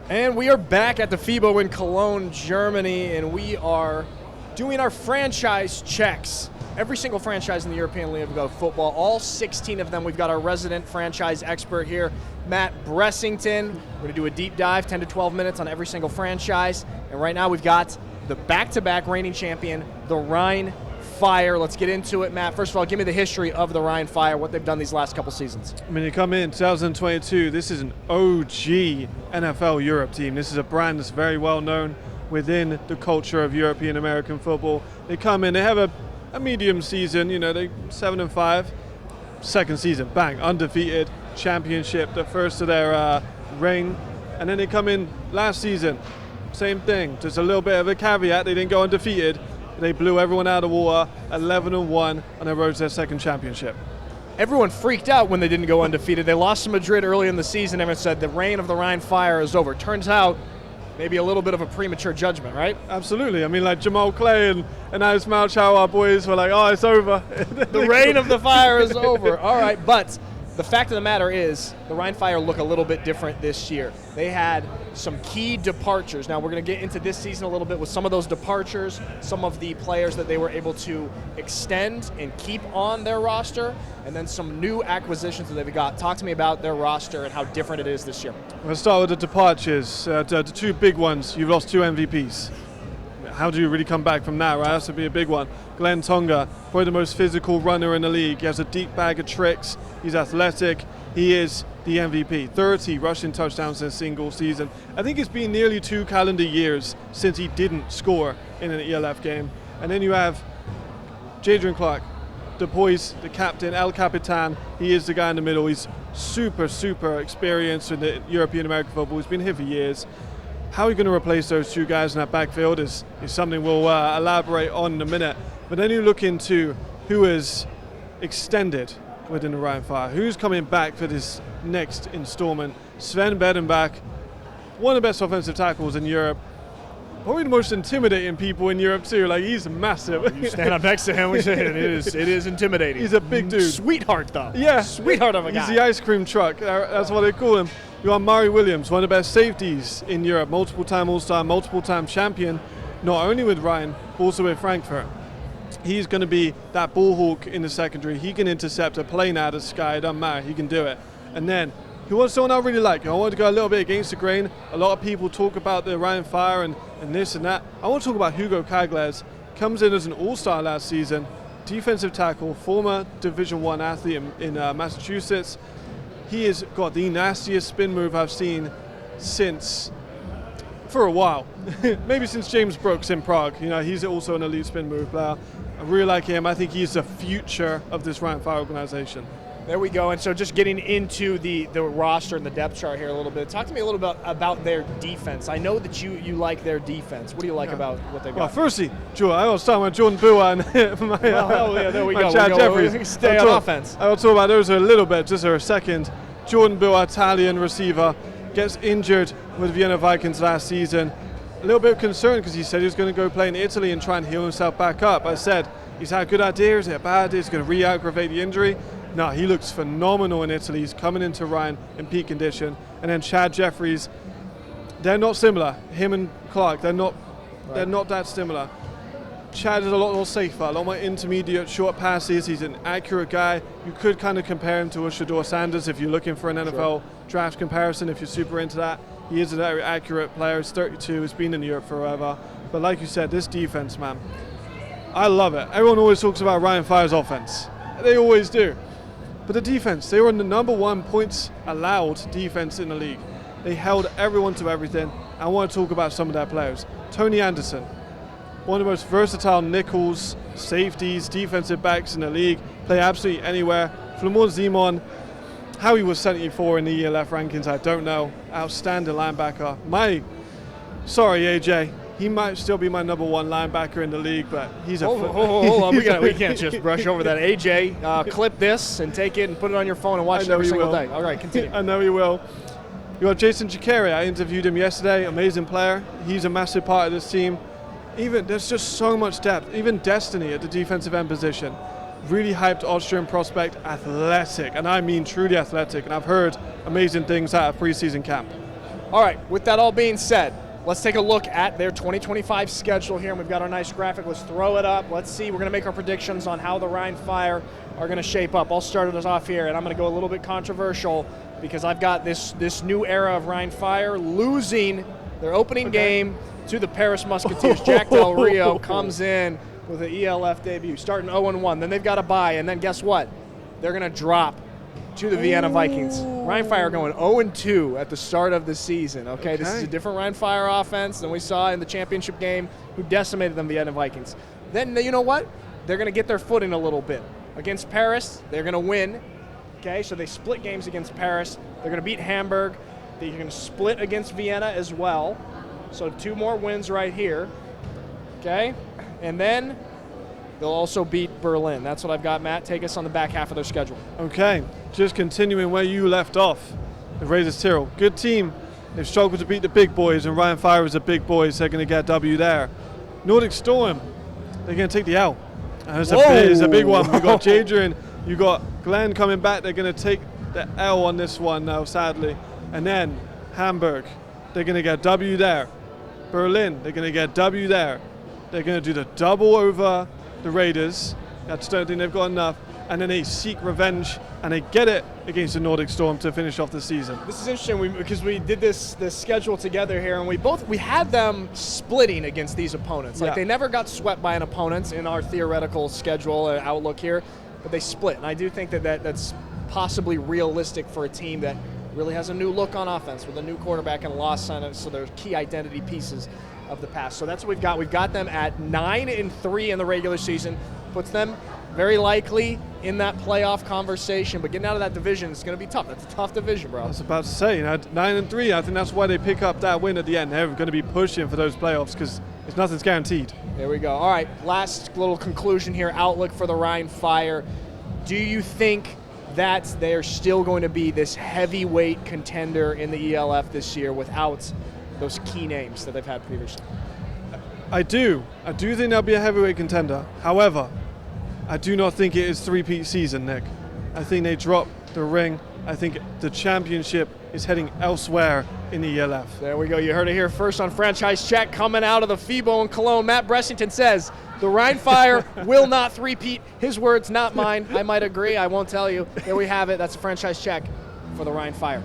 And we are back at the FIBO in Cologne, Germany, and we are doing our franchise checks. Every single franchise in the European League of football, all 16 of them. We've got our resident franchise expert here, Matt Bressington. We're going to do a deep dive, 10 to 12 minutes on every single franchise. And right now we've got the back-to-back reigning champion, the Rhein Fire. Let's get into it, Matt. First of all, give me the history of the Rhein Fire, what they've done these last couple seasons. I mean, you come in 2022, this is an OG NFL Europe team. This is a brand that's very well known within the culture of European American football. They come in, they have a medium season, they 7-5. Second season, bang, undefeated, championship, the first of their reign. And then they come in last season, same thing, just a little bit of a caveat, they didn't go undefeated. They blew everyone out of the water, 11-1 on their road to their second championship. Everyone freaked out when they didn't go undefeated. They lost to Madrid early in the season. Everyone said the reign of the Rhein Fire is over. Turns out, maybe a little bit of a premature judgment, right? Absolutely. I mean, like Jamal Clay and Ismail Chow, our boys were like, oh, it's over. The reign of the fire is over. All right, but the fact of the matter is the Rhein Fire look a little bit different this year. They had some key departures. Now, we're going to get into this season a little bit with some of those departures, some of the players that they were able to extend and keep on their roster, and then some new acquisitions that they've got. Talk to me about their roster and how different it is this year. We'll start with the departures. The two big ones. You've lost two MVPs. How do you really come back from that, right? That has to be a big one. Glenn Tonga, probably the most physical runner in the league. He has a deep bag of tricks. He's athletic. He is the MVP. 30 rushing touchdowns in a single season. I think it's been nearly 2 calendar years since he didn't score in an ELF game. And then you have Jadrian Clark, the poise, the captain, El Capitan. He is the guy in the middle. He's super, super experienced in the European American football. He's been here for years. How are you going to replace those two guys in that backfield is something we'll elaborate on in a minute. But then you look into who is extended within the Rhein Fire. Who's coming back for this next installment? Sven Bedenbach, one of the best offensive tackles in Europe. Probably the most intimidating people in Europe too. Like, he's massive. You stand up next to him, we say it is intimidating. He's a big dude. Sweetheart though. Yeah. Sweetheart of a guy. He's the ice cream truck. That's what they call him. You have Murray Williams, one of the best safeties in Europe, multiple-time All-Star, multiple-time champion, not only with Rhein, but also with Frankfurt. He's going to be that ball hawk in the secondary. He can intercept a plane out of the sky, it doesn't matter, he can do it. And then, who was someone I really like? I want to go a little bit against the grain. A lot of people talk about the Rhein Fire and this and that. I want to talk about Hugo Cagles. Comes in as an All-Star last season, defensive tackle, former Division I athlete in Massachusetts. He has got the nastiest spin move I've seen for a while. Maybe since James Brooks in Prague. He's also an elite spin move player. I really like him. I think he's the future of this Rhein Fire organization. There we go. And so just getting into the roster and the depth chart here a little bit. Talk to me a little bit about their defense. I know that you like their defense. What do you like about what they've got? Well, firstly, I will start with Jordan Bua and there we go. Chad Jeffries. We stay on offense. I will talk about those a little bit, just for a second. Jordan Bua, Italian receiver, gets injured with Vienna Vikings last season. A little bit of concern because he said he was going to go play in Italy and try and heal himself back up. I said, is that a good idea? Is it a bad idea? Is he going to re-aggravate the injury? No, he looks phenomenal in Italy. He's coming into Rhein in peak condition. And then Chad Jeffries, they're not similar. Him and Clark, they're not that similar. Chad is a lot more safer, a lot more intermediate, short passes. He's an accurate guy. You could kind of compare him to a Shedeur Sanders if you're looking for an NFL draft comparison, if you're super into that. He is a very accurate player. He's 32. He's been in Europe forever. But like you said, this defense, man, I love it. Everyone always talks about Rhein Fire's offense. They always do. But the defense, they were the number 1 points allowed defense in the league. They held everyone to everything. I want to talk about some of their players. Tony Anderson, one of the most versatile nickels, safeties, defensive backs in the league. Play absolutely anywhere. Flamon Zimon, how he was 74 in the ELF rankings, I don't know. Outstanding linebacker. Sorry, AJ. He might still be my number 1 linebacker in the league, but he's a... Hold on. We can't just brush over that. AJ, clip this and take it and put it on your phone and watch it every single day. All right, continue. I know you will. You got Jason Chikere. I interviewed him yesterday. Amazing player. He's a massive part of this team. There's just so much depth. Even Destiny at the defensive end position. Really hyped Austrian prospect, athletic, and I mean truly athletic. And I've heard amazing things out of preseason camp. All right, with that all being said, let's take a look at their 2025 schedule here. And we've got our nice graphic. Let's throw it up. Let's see. We're going to make our predictions on how the Rhein Fire are going to shape up. I'll start us off here, and I'm going to go a little bit controversial because I've got this new era of Rhein Fire losing their opening game to the Paris Musketeers. Jack Del Rio comes in with an ELF debut, starting 0-1. Then they've got a bye, and then guess what? They're going to drop to the Vienna Vikings. Rhein Fire going 0-2 at the start of the season. Okay, this is a different Rhein Fire offense than we saw in the championship game, who decimated them, Vienna Vikings. Then, you know what? They're going to get their footing a little bit. Against Paris, they're going to win. Okay, so they split games against Paris. They're going to beat Hamburg. They're going to split against Vienna as well. So 2 more wins right here. Okay, and then they'll also beat Berlin. That's what I've got, Matt. Take us on the back half of their schedule. Okay, just continuing where you left off. The Raiders Tyrrell, good team. They've struggled to beat the big boys, and Rhein Fire is a big boys. They're going to get a W there. Nordic Storm, they're going to take the L. It's a big one. We've got Jadrian, you got Glenn coming back. They're going to take the L on this one now, sadly. And then Hamburg, they're going to get a W there. Berlin, they're going to get a W there. They're going to do the double over the Raiders. I just don't think they've got enough. And then they seek revenge, and they get it against the Nordic Storm to finish off the season. This is interesting because we did this schedule together here, and we had them splitting against these opponents. Like they never got swept by an opponent in our theoretical schedule outlook here, but they split. And I do think that's possibly realistic for a team that really has a new look on offense with a new quarterback and lost on it, so they're key identity pieces of the past. So that's what we've got. We've got them at 9-3 in the regular season, puts them very likely in that playoff conversation, but getting out of that division is going to be tough. That's a tough division, bro. I was about to say, 9-3, I think that's why they pick up that win at the end. They're going to be pushing for those playoffs because nothing's guaranteed. There we go. All right, last little conclusion here, outlook for the Rhein Fire. Do you think that they're still going to be this heavyweight contender in the ELF this year without those key names that they've had previously? I do think they'll be a heavyweight contender. However, I do not think it is three-peat season, Nick. I think they drop the ring. I think the championship is heading elsewhere in the ELF. There we go. You heard it here first on Franchise Check coming out of the FIBO in Cologne. Matt Bressington says the Rhein Fire will not three-peat. His words, not mine. I might agree. I won't tell you. There we have it. That's a Franchise Check for the Rhein Fire.